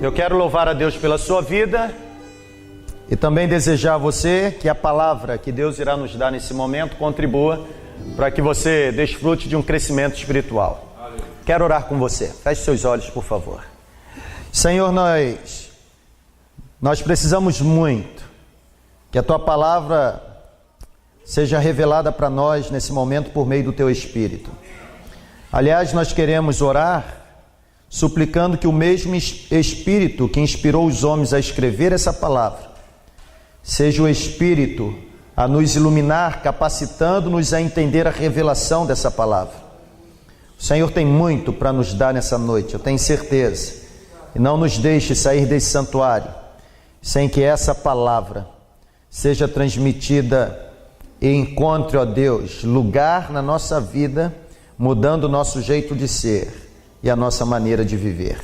Eu quero louvar a Deus pela sua vida e também desejar a você que a palavra que Deus irá nos dar nesse momento contribua para que você desfrute de um crescimento espiritual. Quero orar com você. Feche seus olhos, por favor. Senhor, nós precisamos muito que a tua palavra seja revelada para nós nesse momento por meio do teu Espírito. Aliás, nós queremos orar suplicando que o mesmo Espírito que inspirou os homens a escrever essa palavra seja o Espírito a nos iluminar, capacitando-nos a entender a revelação dessa palavra. O Senhor tem muito para nos dar nessa noite, eu tenho certeza. E não nos deixe sair desse santuário sem que essa palavra seja transmitida e encontre, ó Deus, lugar na nossa vida, mudando o nosso jeito de ser e a nossa maneira de viver.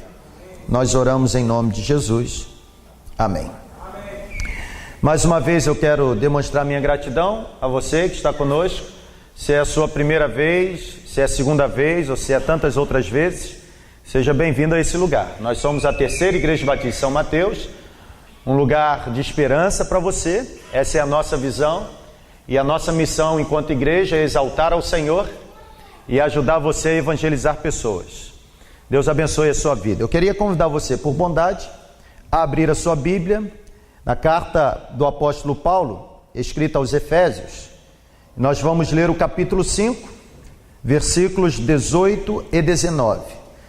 Nós oramos em nome de Jesus. Amém. Mais uma vez eu quero demonstrar minha gratidão a você que está conosco. Se é a sua primeira vez, se é a segunda vez ou se é tantas outras vezes, seja bem-vindo a esse lugar. Nós somos a Terceira Igreja Batista São Mateus, um lugar de esperança para você. Essa é a nossa visão e a nossa missão enquanto igreja é exaltar ao Senhor e ajudar você a evangelizar pessoas. Deus abençoe a sua vida. Eu queria convidar você, por bondade, a abrir a sua Bíblia na carta do apóstolo Paulo, escrita aos Efésios. Nós vamos ler o capítulo 5, versículos 18 e 19.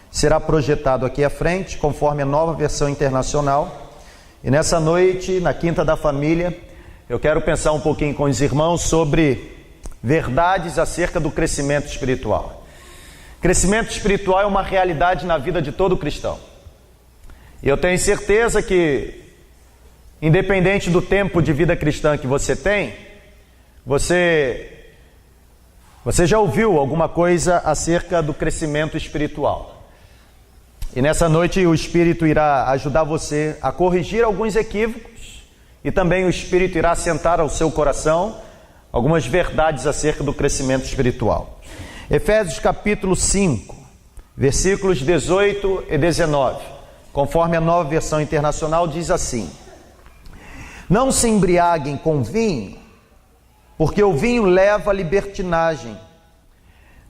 Será projetado aqui à frente, conforme a Nova Versão Internacional. E nessa noite, na Quinta da Família, eu quero pensar um pouquinho com os irmãos sobre verdades acerca do crescimento espiritual. Crescimento espiritual é uma realidade na vida de todo cristão. E eu tenho certeza que, independente do tempo de vida cristã que você tem, você já ouviu alguma coisa acerca do crescimento espiritual. E nessa noite o Espírito irá ajudar você a corrigir alguns equívocos e também o Espírito irá assentar ao seu coração algumas verdades acerca do crescimento espiritual. Efésios capítulo 5, versículos 18 e 19, conforme a Nova Versão Internacional, diz assim: não se embriaguem com vinho, porque o vinho leva à libertinagem,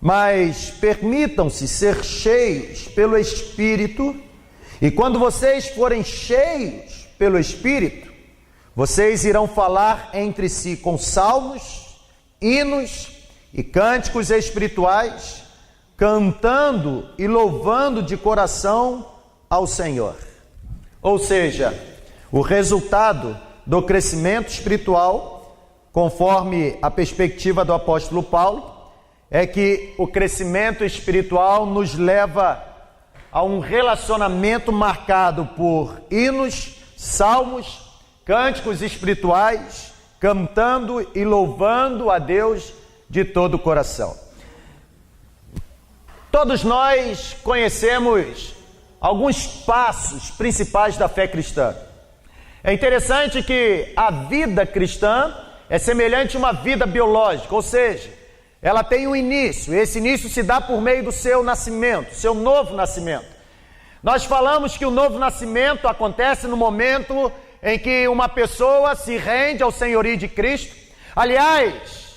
mas permitam-se ser cheios pelo Espírito, e quando vocês forem cheios pelo Espírito, vocês irão falar entre si com salmos, hinos e cânticos espirituais, cantando e louvando de coração ao Senhor. Ou seja, o resultado do crescimento espiritual, conforme a perspectiva do apóstolo Paulo, é que o crescimento espiritual nos leva a um relacionamento marcado por hinos, salmos, cânticos espirituais, cantando e louvando a Deus de todo o coração. Todos nós conhecemos alguns passos principais da fé cristã. É interessante que a vida cristã é semelhante a uma vida biológica, ou seja, ela tem um início. Esse início se dá por meio do seu nascimento, seu novo nascimento. Nós falamos que o novo nascimento acontece no momento em que uma pessoa se rende ao senhorio de Cristo. Aliás,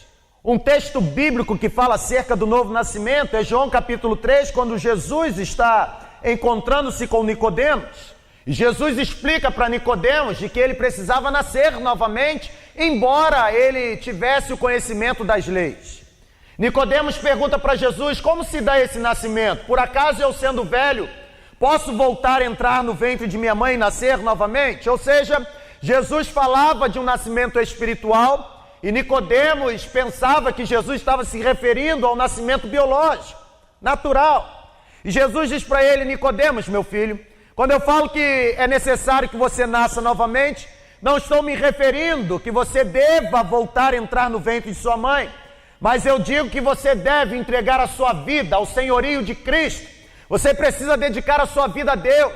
um texto bíblico que fala acerca do novo nascimento é João capítulo 3, quando Jesus está encontrando-se com Nicodemos. E Jesus explica para Nicodemos de que ele precisava nascer novamente, embora ele tivesse o conhecimento das leis. Nicodemos pergunta para Jesus: como se dá esse nascimento? Por acaso eu, sendo velho, posso voltar a entrar no ventre de minha mãe e nascer novamente? Ou seja, Jesus falava de um nascimento espiritual e Nicodemos pensava que Jesus estava se referindo ao nascimento biológico, natural. E Jesus diz para ele: Nicodemos, meu filho, quando eu falo que é necessário que você nasça novamente, não estou me referindo que você deva voltar a entrar no ventre de sua mãe, mas eu digo que você deve entregar a sua vida ao senhorio de Cristo. Você precisa dedicar a sua vida a Deus.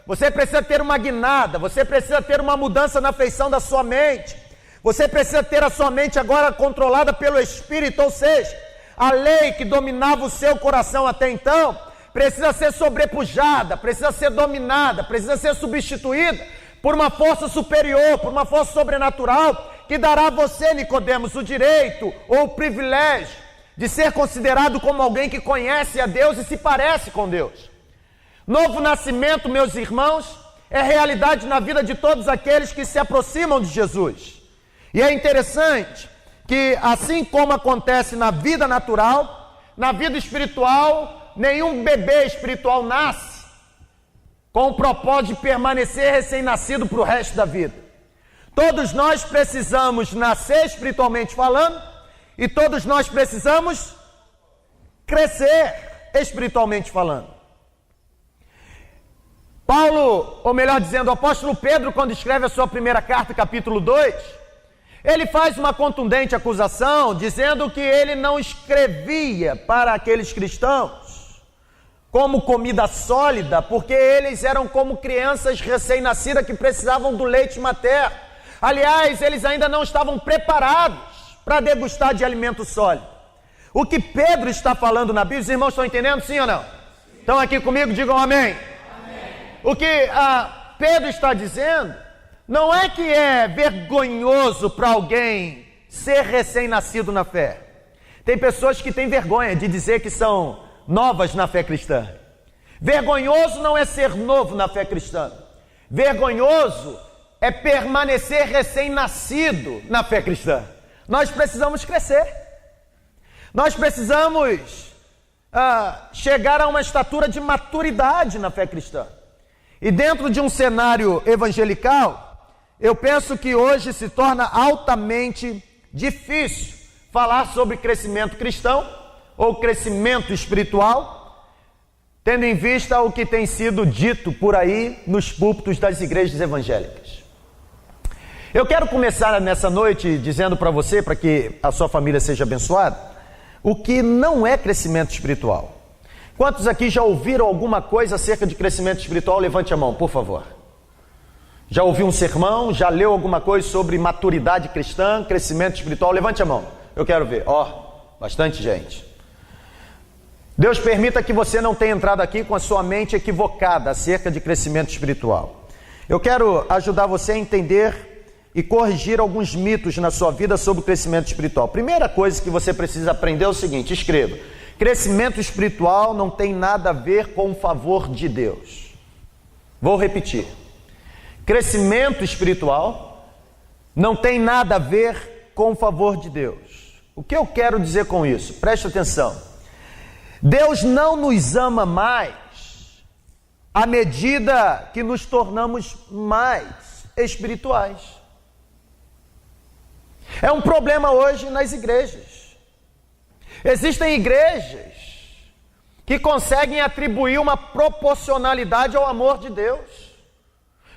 Você precisa ter uma guinada, você precisa ter uma mudança na feição da sua mente. Você precisa ter a sua mente agora controlada pelo Espírito, ou seja, a lei que dominava o seu coração até então precisa ser sobrepujada, precisa ser dominada, precisa ser substituída por uma força superior, por uma força sobrenatural, que dará a você, Nicodemos, o direito ou o privilégio de ser considerado como alguém que conhece a Deus e se parece com Deus. Novo nascimento, meus irmãos, é realidade na vida de todos aqueles que se aproximam de Jesus. E é interessante que, assim como acontece na vida natural, na vida espiritual, nenhum bebê espiritual nasce com o propósito de permanecer recém-nascido para o resto da vida. Todos nós precisamos nascer espiritualmente falando, e todos nós precisamos crescer espiritualmente falando. Paulo, ou melhor dizendo, o apóstolo Pedro, quando escreve a sua primeira carta, capítulo 2, ele faz uma contundente acusação, dizendo que ele não escrevia para aqueles cristãos como comida sólida, porque eles eram como crianças recém-nascidas que precisavam do leite materno. Aliás, eles ainda não estavam preparados para degustar de alimento sólido. O que Pedro está falando na Bíblia, os irmãos estão entendendo, sim ou não? Estão aqui comigo? Digam amém. O que Pedro está dizendo não é que é vergonhoso para alguém ser recém-nascido na fé. Tem pessoas que têm vergonha de dizer que são novas na fé cristã. Vergonhoso não é ser novo na fé cristã. Vergonhoso é permanecer recém-nascido na fé cristã. Nós precisamos crescer. Nós precisamos chegar a uma estatura de maturidade na fé cristã. E dentro de um cenário evangelical, eu penso que hoje se torna altamente difícil falar sobre crescimento cristão ou crescimento espiritual, tendo em vista o que tem sido dito por aí nos púlpitos das igrejas evangélicas. Eu quero começar nessa noite dizendo para você, para que a sua família seja abençoada, o que não é crescimento espiritual. Quantos aqui já ouviram alguma coisa acerca de crescimento espiritual? Levante a mão, por favor. Já ouviu um sermão? Já leu alguma coisa sobre maturidade cristã, crescimento espiritual? Levante a mão, eu quero ver. Bastante gente. Deus permita que você não tenha entrado aqui com a sua mente equivocada acerca de crescimento espiritual. Eu quero ajudar você a entender e corrigir alguns mitos na sua vida sobre o crescimento espiritual. Primeira coisa que você precisa aprender é o seguinte, escreva: crescimento espiritual não tem nada a ver com o favor de Deus. Vou repetir. Crescimento espiritual não tem nada a ver com o favor de Deus. O que eu quero dizer com isso? Preste atenção. Deus não nos ama mais à medida que nos tornamos mais espirituais. É um problema hoje nas igrejas. Existem igrejas que conseguem atribuir uma proporcionalidade ao amor de Deus,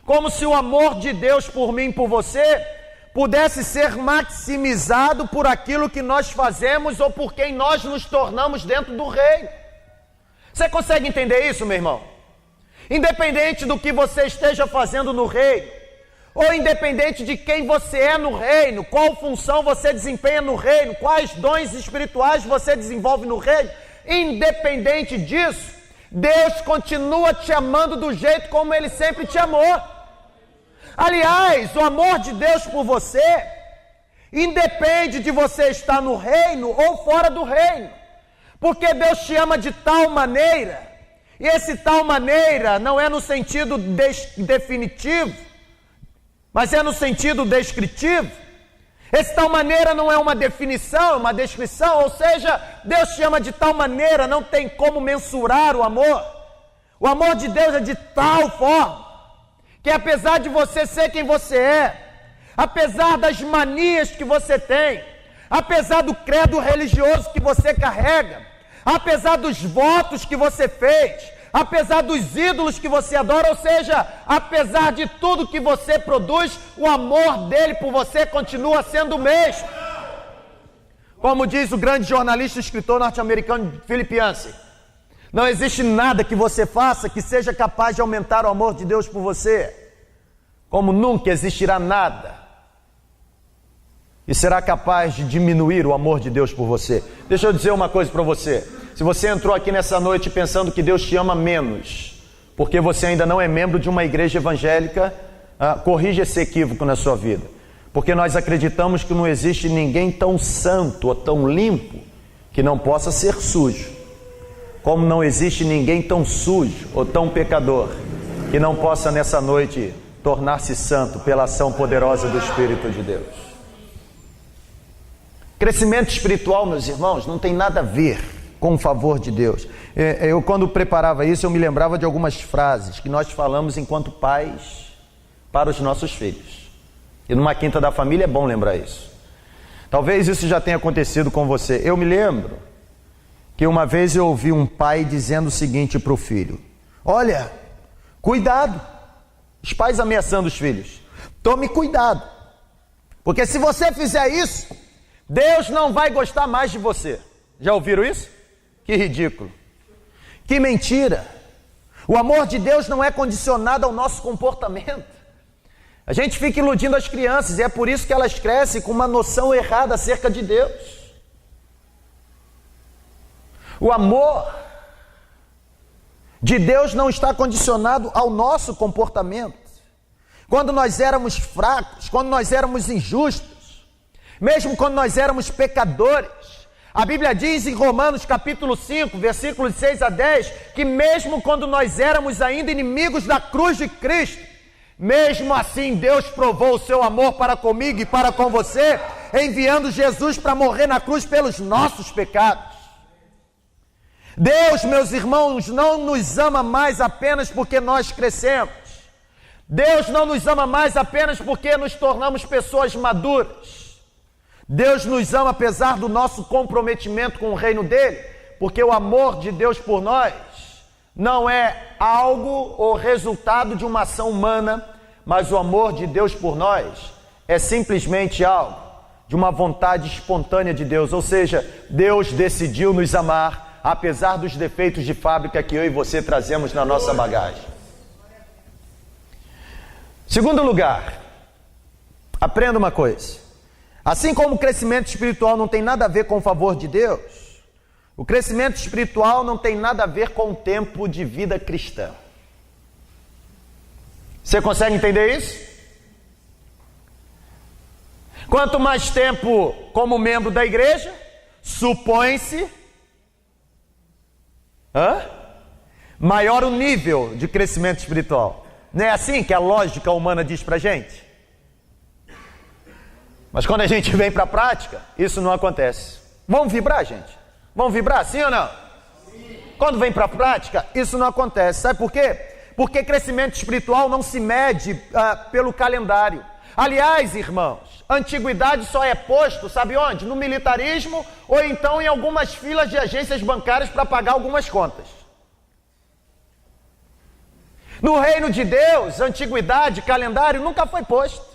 como se o amor de Deus por mim e por você pudesse ser maximizado por aquilo que nós fazemos ou por quem nós nos tornamos dentro do reino. Você consegue entender isso, meu irmão? Independente do que você esteja fazendo no reino, ou independente de quem você é no reino, qual função você desempenha no reino, quais dons espirituais você desenvolve no reino, independente disso, Deus continua te amando do jeito como Ele sempre te amou. Aliás, o amor de Deus por você independe de você estar no reino ou fora do reino, porque Deus te ama de tal maneira, e esse tal maneira não é no sentido definitivo, mas é no sentido descritivo. Esse tal maneira não é uma definição, é uma descrição, ou seja, Deus te ama de tal maneira, não tem como mensurar o amor. O amor de Deus é de tal forma, que apesar de você ser quem você é, apesar das manias que você tem, apesar do credo religioso que você carrega, apesar dos votos que você fez, apesar dos ídolos que você adora, ou seja, apesar de tudo que você produz, o amor dele por você continua sendo o mesmo. Como diz o grande jornalista e escritor norte-americano Philip Yancey, não existe nada que você faça que seja capaz de aumentar o amor de Deus por você, como nunca existirá nada e será capaz de diminuir o amor de Deus por você. Deixa eu dizer uma coisa para você. Se você entrou aqui nessa noite pensando que Deus te ama menos, porque você ainda não é membro de uma igreja evangélica, corrija esse equívoco na sua vida. Porque nós acreditamos que não existe ninguém tão santo ou tão limpo que não possa ser sujo. Como não existe ninguém tão sujo ou tão pecador que não possa nessa noite tornar-se santo pela ação poderosa do Espírito de Deus. Crescimento espiritual, meus irmãos, não tem nada a ver com o favor de Deus. Eu, quando preparava isso, eu me lembrava de algumas frases que nós falamos enquanto pais para os nossos filhos. E numa quinta da família é bom lembrar isso. Talvez isso já tenha acontecido com você. Eu me lembro que uma vez eu ouvi um pai dizendo o seguinte para o filho: olha, cuidado. Os pais ameaçando os filhos: tome cuidado, porque se você fizer isso, Deus não vai gostar mais de você. Já ouviram isso? Que ridículo, que mentira. O amor de Deus não é condicionado ao nosso comportamento. A gente fica iludindo as crianças e é por isso que elas crescem com uma noção errada acerca de Deus. O amor de Deus não está condicionado ao nosso comportamento. Quando nós éramos fracos, quando nós éramos injustos, mesmo quando nós éramos pecadores, a Bíblia diz em Romanos capítulo 5, versículos 6 a 10, que mesmo quando nós éramos ainda inimigos da cruz de Cristo, mesmo assim Deus provou o seu amor para comigo e para com você, enviando Jesus para morrer na cruz pelos nossos pecados. Deus, meus irmãos, não nos ama mais apenas porque nós crescemos. Deus não nos ama mais apenas porque nos tornamos pessoas maduras. Deus nos ama apesar do nosso comprometimento com o reino dele, porque o amor de Deus por nós não é algo ou resultado de uma ação humana, mas o amor de Deus por nós é simplesmente algo de uma vontade espontânea de Deus. Ou seja, Deus decidiu nos amar apesar dos defeitos de fábrica que eu e você trazemos na nossa bagagem. Segundo lugar, aprenda uma coisa. Assim como o crescimento espiritual não tem nada a ver com o favor de Deus, o crescimento espiritual não tem nada a ver com o tempo de vida cristã. Você consegue entender isso? Quanto mais tempo como membro da igreja, supõe-se maior o nível de crescimento espiritual. Não é assim que a lógica humana diz pra gente? Mas quando a gente vem para a prática, isso não acontece. Vamos vibrar, gente? Vamos vibrar, sim ou não? Sim. Quando vem para a prática, isso não acontece. Sabe por quê? Porque crescimento espiritual não se mede pelo calendário. Aliás, irmãos, antiguidade só é posto, sabe onde? No militarismo ou então em algumas filas de agências bancárias para pagar algumas contas. No reino de Deus, antiguidade, calendário nunca foi posto.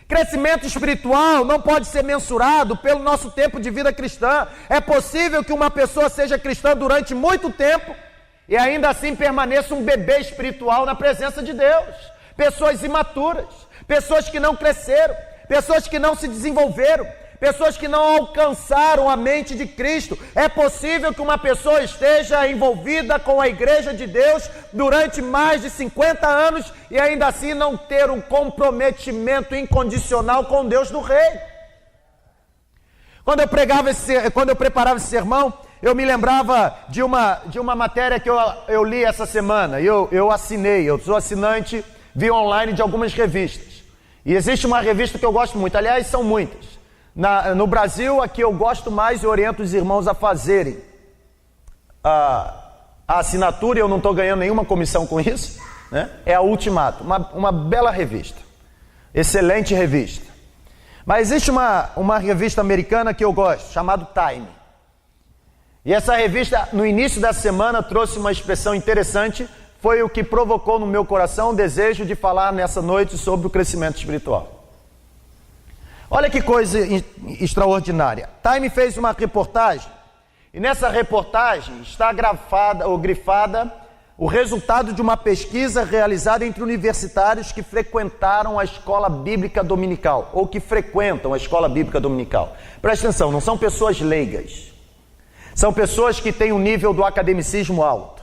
Crescimento espiritual não pode ser mensurado pelo nosso tempo de vida cristã. É possível que uma pessoa seja cristã durante muito tempo e ainda assim permaneça um bebê espiritual na presença de Deus. Pessoas imaturas, pessoas que não cresceram, pessoas que não se desenvolveram, pessoas que não alcançaram a mente de Cristo. É possível que uma pessoa esteja envolvida com a igreja de Deus durante mais de 50 anos e ainda assim não ter um comprometimento incondicional com Deus do Rei. Quando eu preparava esse sermão, eu me lembrava de uma matéria que eu li essa semana. Eu assinei, eu sou assinante via online de algumas revistas. E existe uma revista que eu gosto muito, aliás, são muitas. No Brasil, aqui eu gosto mais e oriento os irmãos a fazerem a assinatura, e eu não estou ganhando nenhuma comissão com isso, né? É a Ultimato, uma bela revista, excelente revista. Mas existe uma revista americana que eu gosto, chamada Time. E essa revista, no início da semana, trouxe uma expressão interessante, foi o que provocou no meu coração o desejo de falar nessa noite sobre o crescimento espiritual. Olha que coisa extraordinária. Time fez uma reportagem, e nessa reportagem está grifada o resultado de uma pesquisa realizada entre universitários que frequentaram a escola bíblica dominical, ou que frequentam a escola bíblica dominical. Presta atenção, não são pessoas leigas. São pessoas que têm um nível do academicismo alto.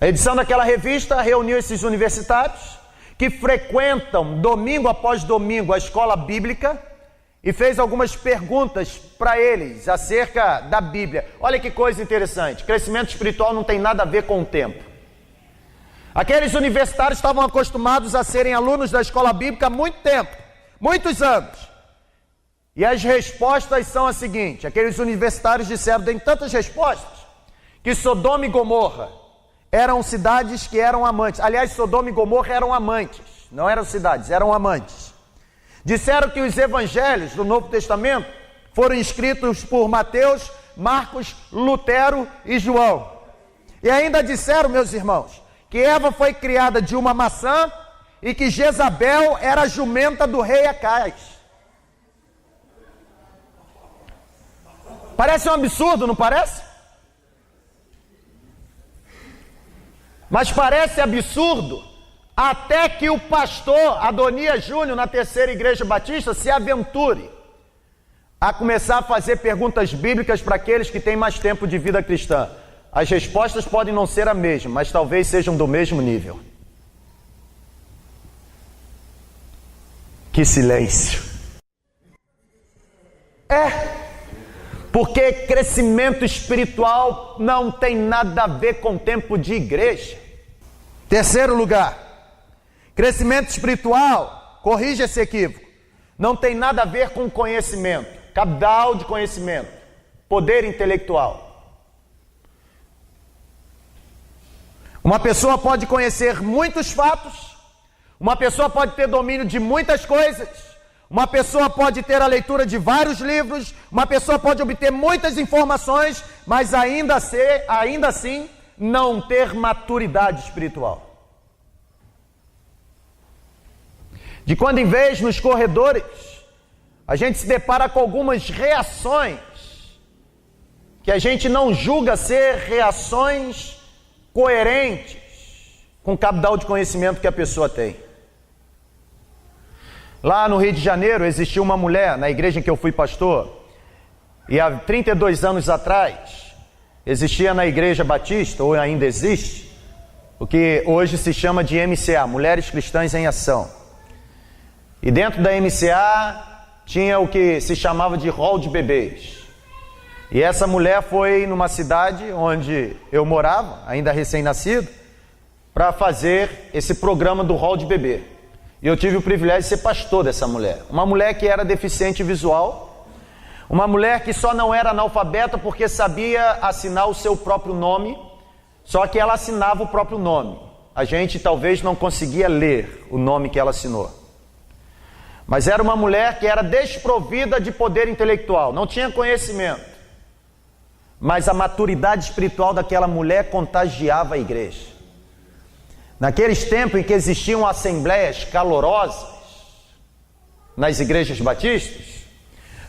A edição daquela revista reuniu esses universitários que frequentam domingo após domingo a escola bíblica e fez algumas perguntas para eles acerca da Bíblia. Olha que coisa interessante, crescimento espiritual não tem nada a ver com o tempo. Aqueles universitários estavam acostumados a serem alunos da escola bíblica há muito tempo, muitos anos. E as respostas são as seguintes: aqueles universitários disseram, dentre tantas respostas, que Sodoma e Gomorra eram cidades que eram amantes. Aliás, Sodoma e Gomorra eram amantes, não eram cidades, eram amantes. Disseram que os evangelhos do Novo Testamento foram escritos por Mateus, Marcos, Lutero e João. E ainda disseram, meus irmãos, que Eva foi criada de uma maçã e que Jezabel era a jumenta do rei Acais. Parece um absurdo, não parece? Mas parece absurdo até que o pastor Adonias Júnior, na Terceira Igreja Batista, se aventure a começar a fazer perguntas bíblicas para aqueles que têm mais tempo de vida cristã. As respostas podem não ser a mesma, mas talvez sejam do mesmo nível. Que silêncio! Porque crescimento espiritual não tem nada a ver com tempo de igreja. Terceiro lugar, crescimento espiritual, corrija esse equívoco, não tem nada a ver com conhecimento, capital de conhecimento, poder intelectual. Uma pessoa pode conhecer muitos fatos, uma pessoa pode ter domínio de muitas coisas, uma pessoa pode ter a leitura de vários livros, uma pessoa pode obter muitas informações, mas ainda assim não ter maturidade espiritual. De quando em vez, nos corredores, a gente se depara com algumas reações que a gente não julga ser reações coerentes com o capital de conhecimento que a pessoa tem. Lá no Rio de Janeiro existiu uma mulher, na igreja em que eu fui pastor, e há 32 anos atrás, existia na Igreja Batista, ou ainda existe, o que hoje se chama de MCA, Mulheres Cristãs em Ação. E dentro da MCA tinha o que se chamava de hall de bebês. E essa mulher foi numa cidade onde eu morava, ainda recém-nascido, para fazer esse programa do hall de bebê. E eu tive o privilégio de ser pastor dessa mulher. Uma mulher que era deficiente visual, uma mulher que só não era analfabeta porque sabia assinar o seu próprio nome, só que ela assinava o próprio nome. A gente talvez não conseguia ler o nome que ela assinou. Mas era uma mulher que era desprovida de poder intelectual, não tinha conhecimento. Mas a maturidade espiritual daquela mulher contagiava a igreja. Naqueles tempos em que existiam assembleias calorosas nas igrejas batistas,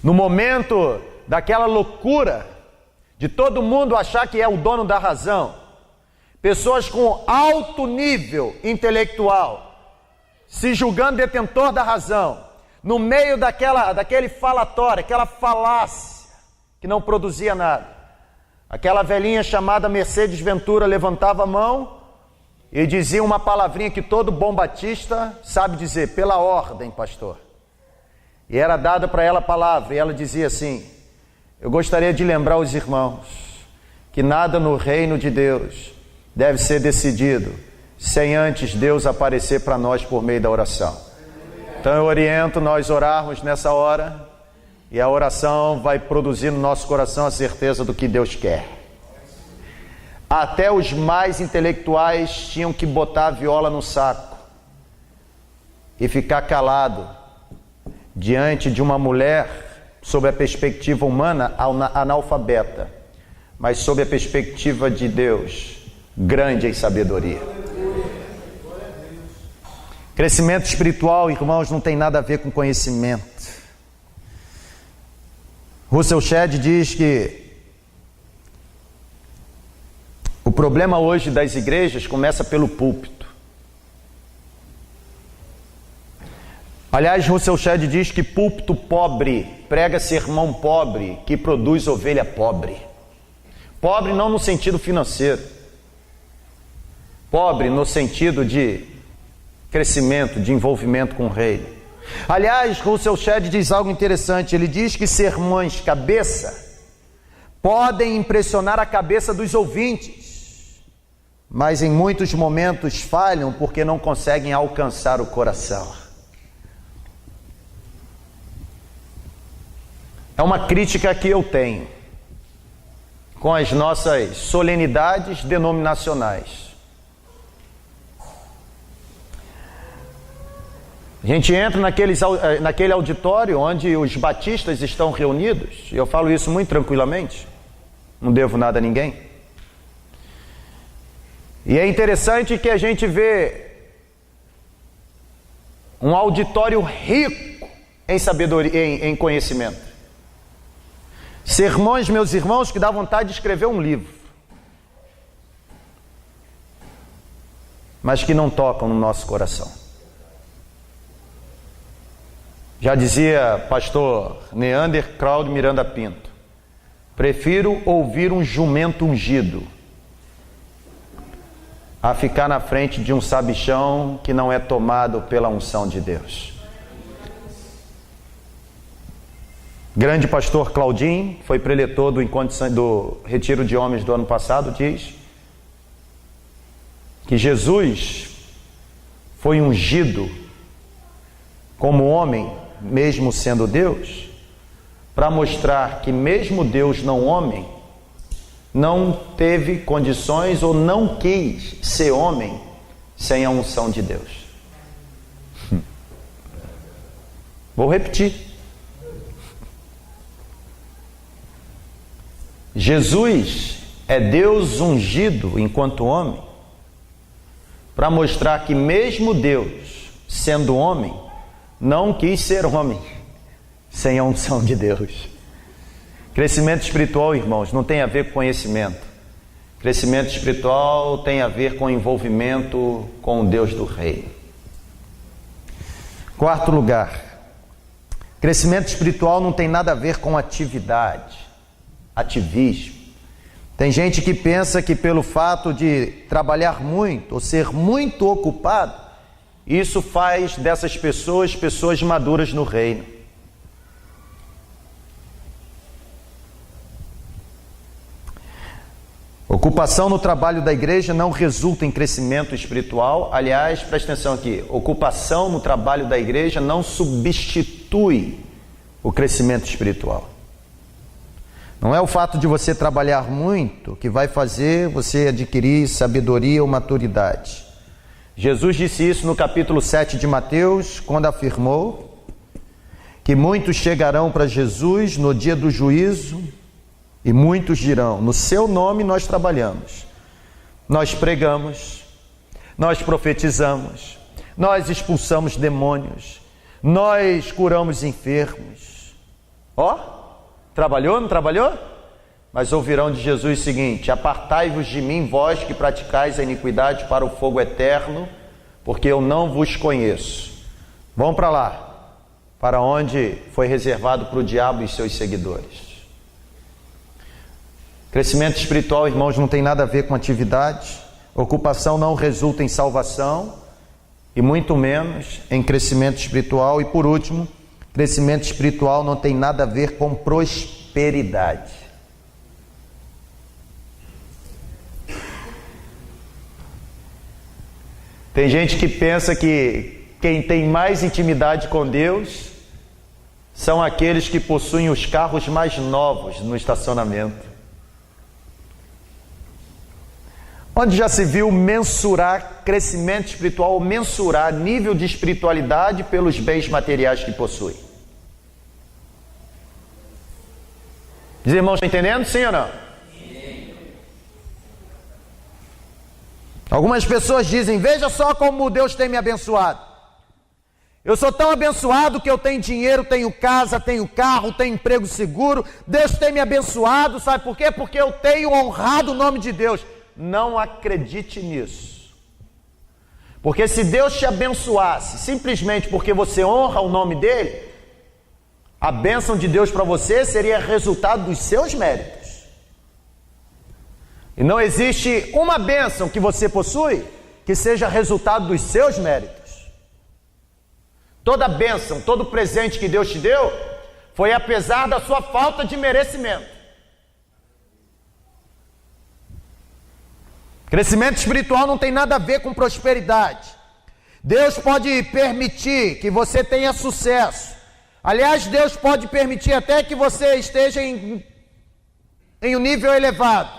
no momento daquela loucura de todo mundo achar que é o dono da razão, pessoas com alto nível intelectual se julgando detentor da razão, no meio daquele falatório, aquela falácia que não produzia nada. Aquela velhinha chamada Mercedes Ventura levantava a mão e dizia uma palavrinha que todo bom batista sabe dizer: pela ordem, pastor. E era dada para ela a palavra, e ela dizia assim: eu gostaria de lembrar os irmãos que nada no reino de Deus deve ser decidido sem antes Deus aparecer para nós por meio da oração. Então eu oriento nós orarmos nessa hora, e a oração vai produzir no nosso coração a certeza do que Deus quer. Até os mais intelectuais tinham que botar a viola no saco e ficar calado diante de uma mulher, sob a perspectiva humana, analfabeta, mas sob a perspectiva de Deus, grande em sabedoria. Crescimento espiritual, irmãos, não tem nada a ver com conhecimento. Russell Shedd diz que o problema hoje das igrejas começa pelo púlpito. Aliás, Russell Shedd diz que púlpito pobre prega sermão pobre, que produz ovelha pobre. Pobre não no sentido financeiro, pobre no sentido de crescimento, de envolvimento com o reino. Aliás, Russell Shedd diz algo interessante. Ele diz que sermões cabeça podem impressionar a cabeça dos ouvintes, mas em muitos momentos falham porque não conseguem alcançar o coração. É uma crítica que eu tenho com as nossas solenidades denominacionais. A gente entra naquele auditório onde os batistas estão reunidos, e eu falo isso muito tranquilamente, não devo nada a ninguém. E é interessante que a gente vê um auditório rico em sabedoria, em conhecimento. Sermões, meus irmãos, que dá vontade de escrever um livro, mas que não tocam no nosso coração. Já dizia pastor Neander Claudio Miranda Pinto: prefiro ouvir um jumento ungido a ficar na frente de um sabichão que não é tomado pela unção de Deus. Grande pastor Claudinho, foi preletor do Retiro de Homens do ano passado, diz que Jesus foi ungido como homem, mesmo sendo Deus, para mostrar que mesmo Deus não homem, não teve condições ou não quis ser homem sem a unção de Deus. Vou repetir. Jesus é Deus ungido enquanto homem, para mostrar que mesmo Deus, sendo homem, não quis ser homem sem a unção de Deus. Crescimento espiritual, irmãos, não tem a ver com conhecimento. Crescimento espiritual tem a ver com envolvimento com o Deus do reino. Quarto lugar, crescimento espiritual não tem nada a ver com atividade, ativismo. Tem gente que pensa que pelo fato de trabalhar muito ou ser muito ocupado, isso faz dessas pessoas pessoas maduras no reino. Ocupação no trabalho da igreja não resulta em crescimento espiritual. Aliás, presta atenção aqui, ocupação no trabalho da igreja não substitui o crescimento espiritual. Não é o fato de você trabalhar muito que vai fazer você adquirir sabedoria ou maturidade. Jesus disse isso no capítulo 7 de Mateus, quando afirmou que muitos chegarão para Jesus no dia do juízo e muitos dirão: no seu nome nós trabalhamos, nós pregamos, nós profetizamos, nós expulsamos demônios, nós curamos enfermos. Trabalhou, não trabalhou? Mas ouvirão de Jesus o seguinte: apartai-vos de mim, vós que praticais a iniquidade, para o fogo eterno, porque eu não vos conheço. Vão para lá, para onde foi reservado para o diabo e seus seguidores. Crescimento espiritual, irmãos, não tem nada a ver com atividade. Ocupação não resulta em salvação, e muito menos em crescimento espiritual. E por último, crescimento espiritual não tem nada a ver com prosperidade. Tem gente que pensa que quem tem mais intimidade com Deus são aqueles que possuem os carros mais novos no estacionamento. Onde já se viu mensurar crescimento espiritual, mensurar nível de espiritualidade pelos bens materiais que possui? Os irmãos estão entendendo? Sim ou não? Sim. Algumas pessoas dizem: veja só como Deus tem me abençoado. Eu sou tão abençoado que eu tenho dinheiro, tenho casa, tenho carro, tenho emprego seguro. Deus tem me abençoado, sabe por quê? Porque eu tenho honrado o nome de Deus. Não acredite nisso. Porque se Deus te abençoasse simplesmente porque você honra o nome dele, a bênção de Deus para você seria resultado dos seus méritos. E não existe uma bênção que você possui que seja resultado dos seus méritos. Toda bênção, todo presente que Deus te deu, foi apesar da sua falta de merecimento. Crescimento espiritual não tem nada a ver com prosperidade. Deus pode permitir que você tenha sucesso. Aliás, Deus pode permitir até que você esteja em um nível elevado.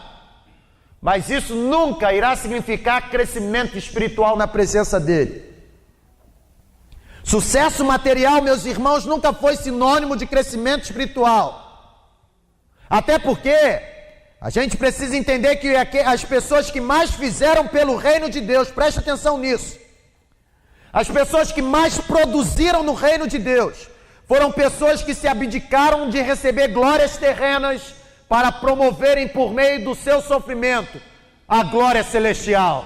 Mas isso nunca irá significar crescimento espiritual na presença dele. Sucesso material, meus irmãos, nunca foi sinônimo de crescimento espiritual. Até porque a gente precisa entender que as pessoas que mais fizeram pelo reino de Deus, preste atenção nisso, as pessoas que mais produziram no reino de Deus, foram pessoas que se abdicaram de receber glórias terrenas para promoverem por meio do seu sofrimento a glória celestial.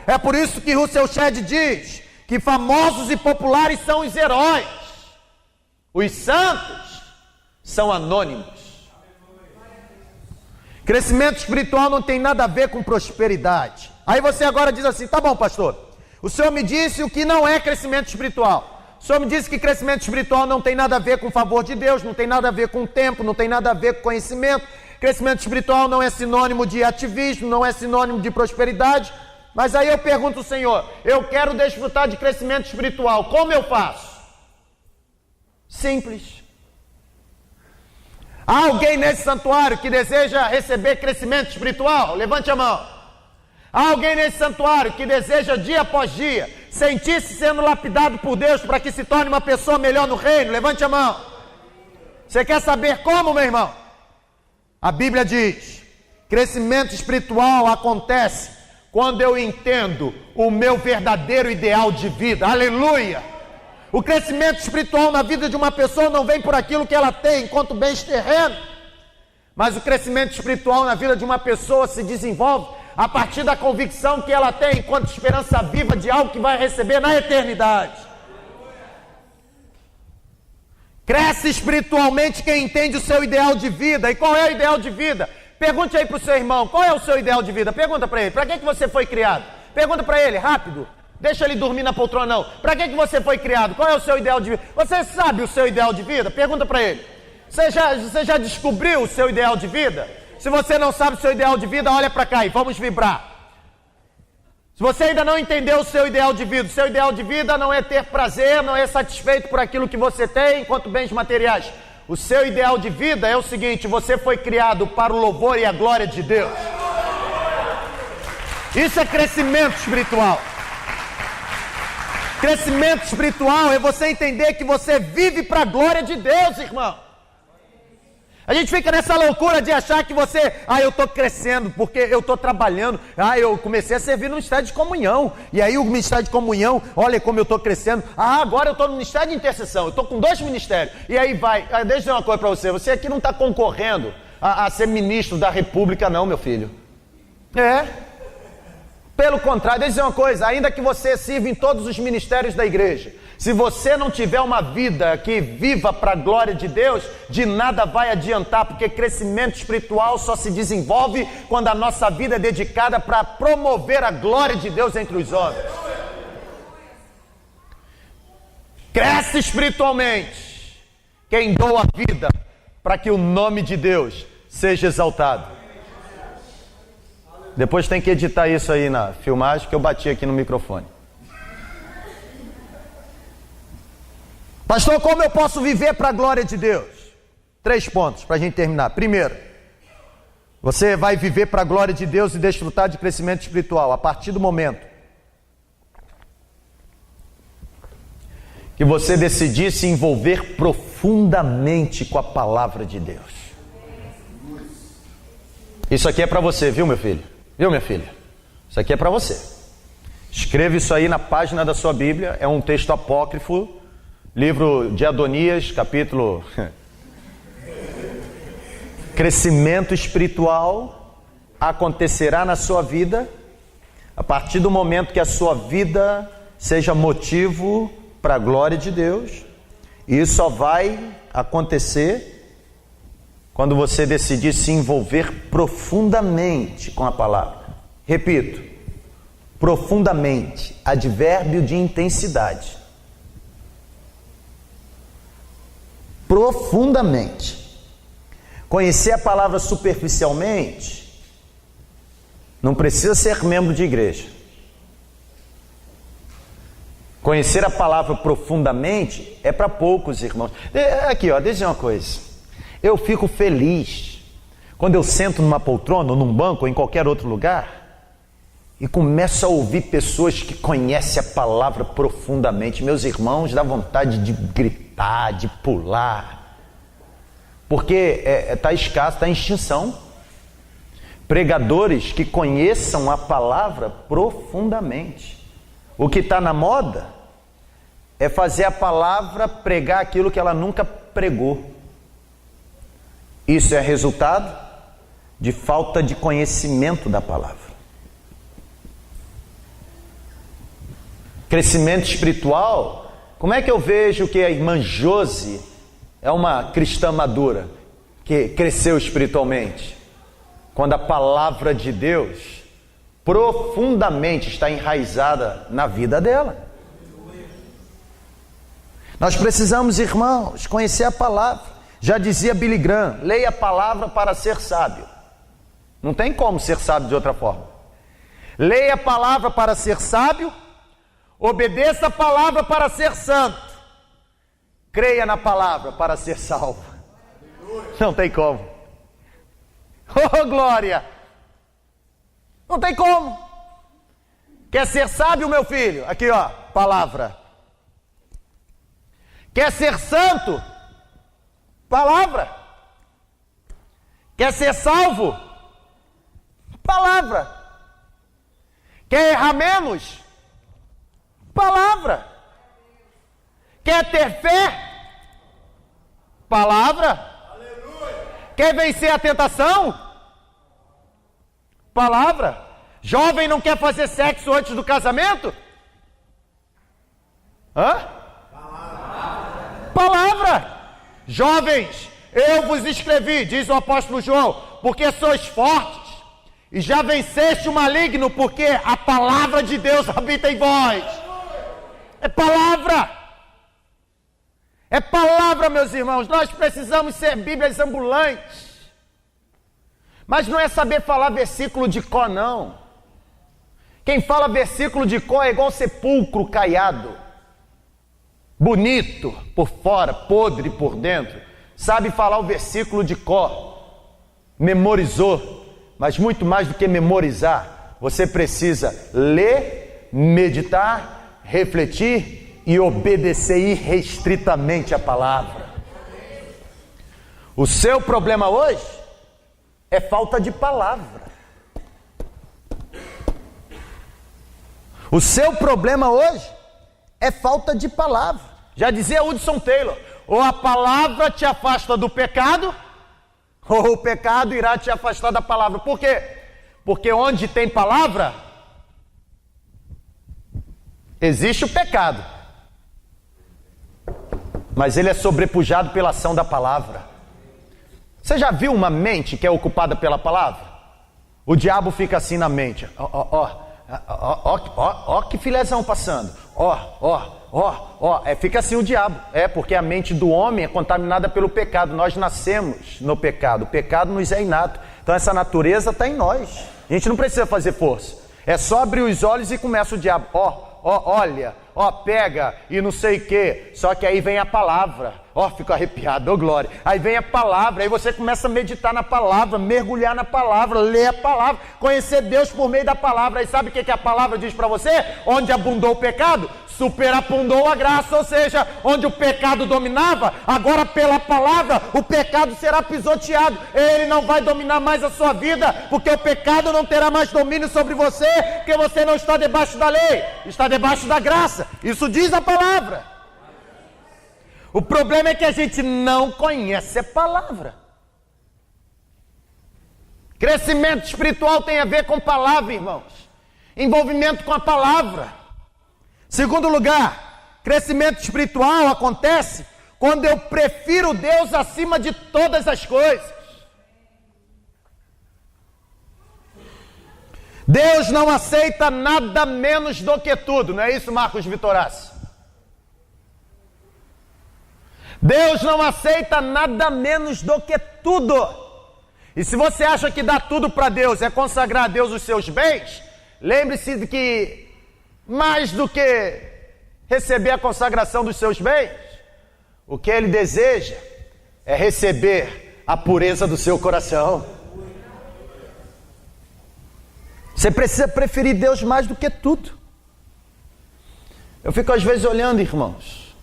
É por isso que Russell Shedd diz que famosos e populares são os heróis, os santos são anônimos. Crescimento espiritual não tem nada a ver com prosperidade. Aí você agora diz assim: tá bom, pastor, o senhor me disse o que não é crescimento espiritual. O senhor me disse que crescimento espiritual não tem nada a ver com o favor de Deus, não tem nada a ver com tempo, não tem nada a ver com conhecimento. Crescimento espiritual não é sinônimo de ativismo, não é sinônimo de prosperidade. Mas aí eu pergunto ao Senhor: eu quero desfrutar de crescimento espiritual, como eu faço? Simples. Há alguém nesse santuário que deseja receber crescimento espiritual? Levante a mão. Há alguém nesse santuário que deseja dia após dia sentir-se sendo lapidado por Deus para que se torne uma pessoa melhor no reino? Levante a mão. Você quer saber como, meu irmão? A Bíblia diz: crescimento espiritual acontece quando eu entendo o meu verdadeiro ideal de vida. Aleluia! O crescimento espiritual na vida de uma pessoa não vem por aquilo que ela tem enquanto bens terrenos, mas o crescimento espiritual na vida de uma pessoa se desenvolve a partir da convicção que ela tem enquanto esperança viva de algo que vai receber na eternidade. Cresce espiritualmente quem entende o seu ideal de vida. E qual é o ideal de vida? Pergunte aí para o seu irmão: qual é o seu ideal de vida? Pergunta para ele: para que você foi criado? Pergunta para ele, rápido. Deixa ele dormir na poltrona não. Para que você foi criado? Qual é o seu ideal de vida? Você sabe o seu ideal de vida? Pergunta para ele. Você já descobriu o seu ideal de vida? Se você não sabe o seu ideal de vida, olha para cá e vamos vibrar. Se você ainda não entendeu o seu ideal de vida, o seu ideal de vida não é ter prazer, não é satisfeito por aquilo que você tem enquanto bens materiais. O seu ideal de vida é o seguinte: você foi criado para o louvor e a glória de Deus. Isso é crescimento espiritual. Crescimento espiritual é você entender que você vive para a glória de Deus, irmão. A gente fica nessa loucura de achar que você: eu estou crescendo porque eu estou trabalhando, eu comecei a servir no Ministério de Comunhão, e aí o Ministério de Comunhão, olha como eu estou crescendo, agora eu estou no Ministério de Intercessão, eu estou com 2 ministérios, e aí vai. Deixa eu dizer uma coisa para você: você aqui não está concorrendo a ser ministro da República não, meu filho. Pelo contrário, deixa eu dizer uma coisa: ainda que você sirva em todos os ministérios da igreja, se você não tiver uma vida que viva para a glória de Deus, de nada vai adiantar, porque crescimento espiritual só se desenvolve quando a nossa vida é dedicada para promover a glória de Deus entre os homens. Cresce espiritualmente quem doa a vida para que o nome de Deus seja exaltado. Depois tem que editar isso aí na filmagem, que eu bati aqui no microfone. Pastor, como eu posso viver para a glória de Deus? 3 pontos para a gente terminar. Primeiro, você vai viver para a glória de Deus e desfrutar de crescimento espiritual a partir do momento que você decidir se envolver profundamente com a palavra de Deus. Isso aqui é para você, viu, meu filho? Viu, minha filha? Isso aqui é para você. Escreva isso aí na página da sua Bíblia. É um texto apócrifo, livro de Adonias, capítulo Crescimento espiritual acontecerá na sua vida A partir do momento que a sua vida seja motivo para a glória de Deus, e isso só vai acontecer quando você decidir se envolver profundamente com a palavra. Repito, profundamente, advérbio de intensidade. Profundamente. Conhecer a palavra superficialmente não precisa ser membro de igreja. Conhecer a palavra profundamente é para poucos, irmãos. Aqui, ó, deixa eu dizer uma coisa. Eu fico feliz quando eu sento numa poltrona, ou num banco, ou em qualquer outro lugar, e começo a ouvir pessoas que conhecem a palavra profundamente. Meus irmãos, dá vontade de gritar, de pular, porque está escasso, está em extinção. Pregadores que conheçam a palavra profundamente. O que está na moda é fazer a palavra pregar aquilo que ela nunca pregou. Isso é resultado de falta de conhecimento da palavra. Crescimento espiritual. Como é que eu vejo que a irmã Josi é uma cristã madura, que cresceu espiritualmente? Quando a palavra de Deus profundamente está enraizada na vida dela. Nós precisamos, irmãos, conhecer a palavra. Já dizia Billy Graham, leia a palavra para ser sábio. Não tem como ser sábio de outra forma. Leia a palavra para ser sábio, obedeça a palavra para ser santo, creia na palavra para ser salvo. Não tem como. Oh, glória! Não tem como. Quer ser sábio, meu filho? Aqui, ó, palavra. Quer ser santo? Palavra. Quer ser salvo? Palavra. Quer errar menos? Palavra. Quer ter fé? Palavra. Aleluia. Quer vencer a tentação? Palavra. Jovem não quer fazer sexo antes do casamento? Hã? Palavra. Jovens, eu vos escrevi, diz o apóstolo João, porque sois fortes e já venceste o maligno, porque a palavra de Deus habita em vós. É palavra. É palavra, meus irmãos. Nós precisamos ser Bíblias ambulantes. Mas não é saber falar versículo de cor, não. Quem fala versículo de cor é igual sepulcro caiado. Bonito por fora, podre por dentro. Sabe falar o versículo de cor. Memorizou. Mas muito mais do que memorizar, você precisa ler, meditar, refletir e obedecer irrestritamente a palavra. O seu problema hoje é falta de palavra. O seu problema hoje é falta de palavra. Já dizia Hudson Taylor, ou a palavra te afasta do pecado, ou o pecado irá te afastar da palavra. Por quê? Porque onde tem palavra, existe o pecado. Mas ele é sobrepujado pela ação da palavra. Você já viu uma mente que é ocupada pela palavra? O diabo fica assim na mente. Ó que filézão passando. Fica assim o diabo. Porque a mente do homem é contaminada pelo pecado. Nós nascemos no pecado. O pecado nos é inato. Então essa natureza está em nós. A gente não precisa fazer força. É só abrir os olhos e começa o diabo. Olha, pega e não sei o que. Só que aí vem a palavra. Fico arrepiado, glória. Aí vem a palavra, aí você começa a meditar na palavra, mergulhar na palavra, ler a palavra, conhecer Deus por meio da palavra. Aí sabe o que a palavra diz para você? Onde abundou o pecado, superabundou a graça. Ou seja, onde o pecado dominava, agora pela palavra o pecado será pisoteado. Ele não vai dominar mais a sua vida, porque o pecado não terá mais domínio sobre você, porque você não está debaixo da lei, está debaixo da graça. Isso diz a palavra. O problema é que a gente não conhece a palavra. Crescimento espiritual tem a ver com palavra, irmãos. envolvimento com a palavra. Segundo lugar, crescimento espiritual acontece quando eu prefiro Deus acima de todas as coisas. Deus não aceita nada menos do que tudo, não é isso, Marcos Vitorassi? Deus não aceita nada menos do que tudo. E se você acha que dar tudo para Deus é consagrar a Deus os seus bens, lembre-se de que mais do que receber a consagração dos seus bens, o que Ele deseja é receber a pureza do seu coração. Você precisa preferir Deus mais do que tudo. Eu fico às vezes olhando, irmãos.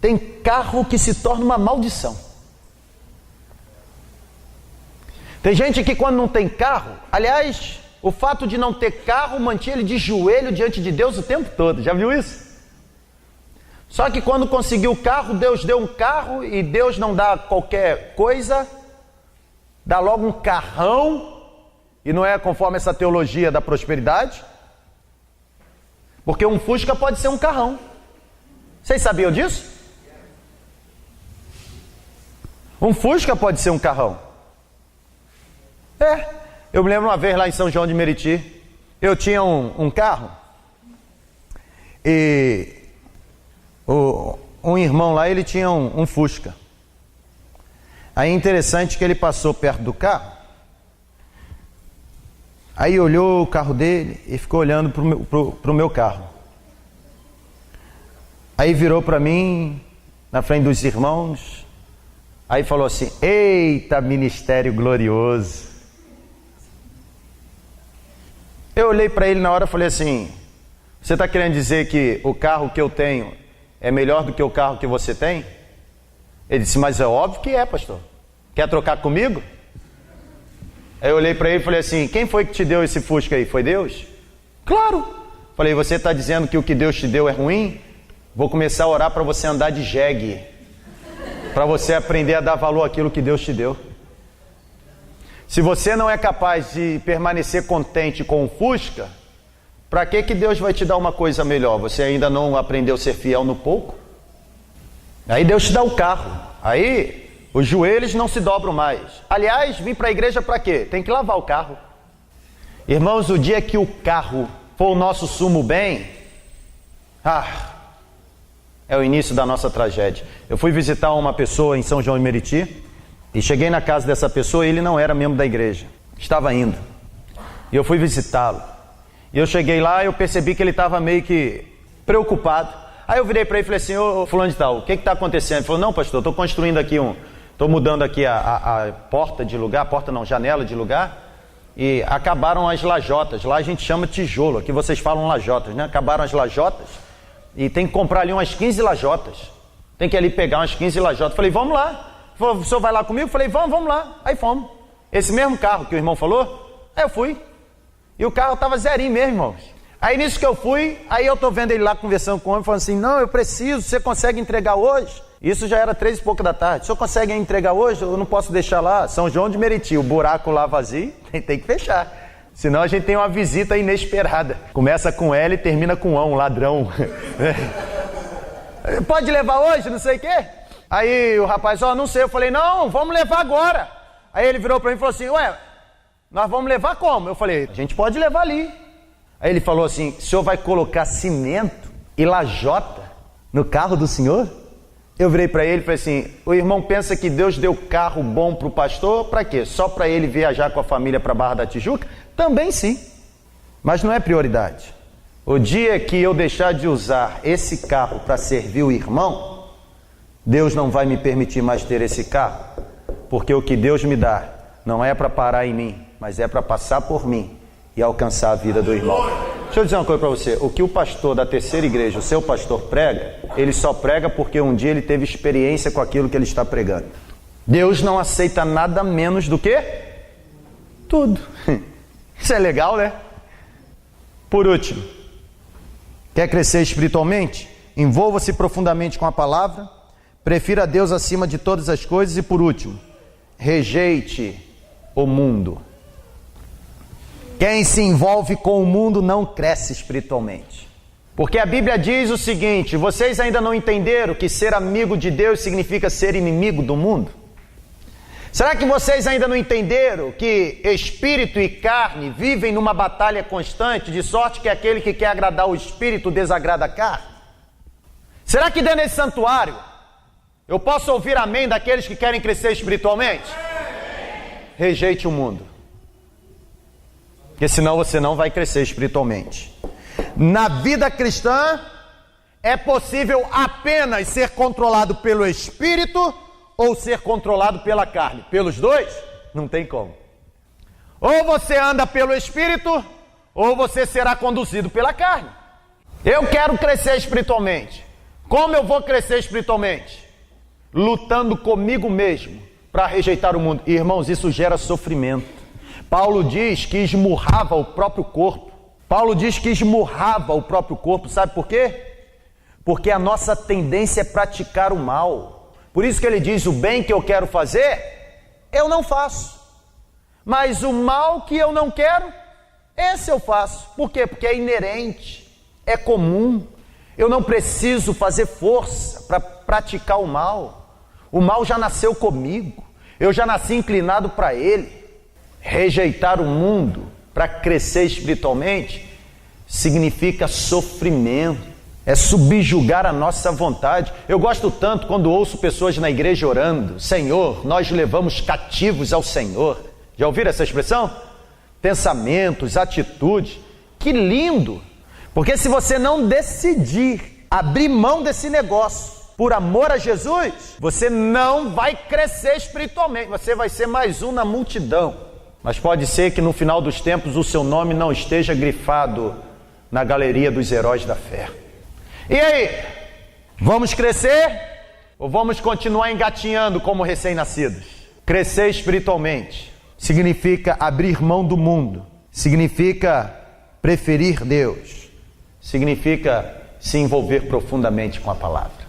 Tem carro que se torna uma maldição. Tem gente que quando não tem carro, aliás, o fato de não ter carro mantinha ele de joelho diante de Deus o tempo todo. Já viu isso? Só que quando conseguiu o carro, Deus deu um carro e Deus não dá qualquer coisa, dá logo um carrão. E não é conforme essa teologia da prosperidade? Porque um Fusca pode ser um carrão. Vocês sabiam disso? Um Fusca pode ser um carrão. Eu me lembro uma vez lá em São João de Meriti, eu tinha um carro e um irmão lá, ele tinha um Fusca. Aí é interessante que ele passou perto do carro. Aí olhou o carro dele e ficou olhando pro meu carro. Aí virou para mim, na frente dos irmãos, aí falou assim: eita, ministério glorioso. Eu olhei para ele na hora e falei assim: você está querendo dizer que o carro que eu tenho é melhor do que o carro que você tem? Ele disse: mas é óbvio que é, pastor. Quer trocar comigo? Aí eu olhei para ele e falei assim: quem foi que te deu esse Fusca aí? Foi Deus? Claro. Falei: você está dizendo que o que Deus te deu é ruim? Vou começar a orar para você andar de jegue, para você aprender a dar valor àquilo que Deus te deu. Se você não é capaz de permanecer contente com o Fusca, para que Deus vai te dar uma coisa melhor? Você ainda não aprendeu a ser fiel no pouco? Aí Deus te dá o carro. Aí os joelhos não se dobram mais. Aliás, vim para a igreja para quê? Tem que lavar o carro. Irmãos, o dia que o carro for o nosso sumo bem, é o início da nossa tragédia. Eu fui visitar uma pessoa em São João de Meriti e cheguei na casa dessa pessoa e ele não era membro da igreja. Estava indo. E eu fui visitá-lo. E eu cheguei lá e eu percebi que ele estava meio que preocupado. Aí eu virei para ele e falei assim: ô fulano de tal, o que está acontecendo? Ele falou: não, pastor, estou construindo aqui estou mudando aqui a porta de lugar, janela de lugar, e acabaram as lajotas. Lá a gente chama tijolo, aqui vocês falam lajotas, né? Acabaram as lajotas e tem que comprar ali umas 15 lajotas. Tem que ali pegar umas 15 lajotas. Falei: vamos lá. Ele falou: o senhor vai lá comigo? Falei: vamos lá. Aí fomos. Esse mesmo carro que o irmão falou, aí eu fui. E o carro estava zerinho mesmo, irmãos. Aí nisso que eu fui, aí eu tô vendo ele lá conversando com o homem, falando assim: não, eu preciso, você consegue entregar hoje? Isso já era 3 e pouco da tarde. O senhor consegue entregar hoje? Eu não posso deixar lá. São João de Meriti, o buraco lá vazio, tem que fechar. Senão a gente tem uma visita inesperada. Começa com L e termina com um ladrão. Pode levar hoje, não sei o quê? Aí o rapaz: não sei. Eu falei: não, vamos levar agora. Aí ele virou para mim e falou assim: ué, nós vamos levar como? Eu falei: a gente pode levar ali. Aí ele falou assim: o senhor vai colocar cimento e lajota no carro do senhor? Eu virei para ele e falei assim: o irmão pensa que Deus deu carro bom para o pastor? Para quê? Só para ele viajar com a família para Barra da Tijuca? Também sim, mas não é prioridade. O dia que eu deixar de usar esse carro para servir o irmão, Deus não vai me permitir mais ter esse carro, porque o que Deus me dá não é para parar em mim, mas é para passar por mim e alcançar a vida do irmão. Deixa eu dizer uma coisa para você: o que o pastor da terceira igreja, o seu pastor, prega, ele só prega porque um dia ele teve experiência com aquilo que ele está pregando. Deus não aceita nada menos do que tudo. Isso é legal, né? Por último, quer crescer espiritualmente? Envolva-se profundamente com a palavra, prefira a Deus acima de todas as coisas e, por último, rejeite o mundo. Quem se envolve com o mundo não cresce espiritualmente. Porque a Bíblia diz o seguinte: vocês ainda não entenderam que ser amigo de Deus significa ser inimigo do mundo? Será que vocês ainda não entenderam que espírito e carne vivem numa batalha constante, de sorte que aquele que quer agradar o espírito desagrada a carne? Será que dentro desse santuário eu posso ouvir amém daqueles que querem crescer espiritualmente? Rejeite o mundo, porque senão você não vai crescer espiritualmente. Na vida cristã é possível apenas ser controlado pelo espírito ou ser controlado pela carne. Pelos dois, não tem como. Ou você anda pelo espírito, ou você será conduzido pela carne. Eu quero crescer espiritualmente. Como eu vou crescer espiritualmente? Lutando comigo mesmo para rejeitar o mundo. Irmãos, isso gera sofrimento. Paulo diz que esmurrava o próprio corpo. Sabe por quê? Porque a nossa tendência é praticar o mal. Por isso que ele diz: o bem que eu quero fazer, eu não faço. Mas o mal que eu não quero, esse eu faço. Por quê? Porque é inerente, é comum. Eu não preciso fazer força para praticar o mal. O mal já nasceu comigo. Eu já nasci inclinado para ele. Rejeitar o mundo para crescer espiritualmente significa sofrimento. É subjugar a nossa vontade. Eu gosto tanto quando ouço pessoas na igreja orando: Senhor, nós levamos cativos ao Senhor. Já ouviram essa expressão? Pensamentos, atitudes. Que lindo! Porque se você não decidir abrir mão desse negócio por amor a Jesus, você não vai crescer espiritualmente. Você vai ser mais um na multidão. Mas pode ser que no final dos tempos o seu nome não esteja grifado na galeria dos heróis da fé. E aí, vamos crescer ou vamos continuar engatinhando como recém-nascidos? Crescer espiritualmente significa abrir mão do mundo, significa preferir Deus, significa se envolver profundamente com a palavra.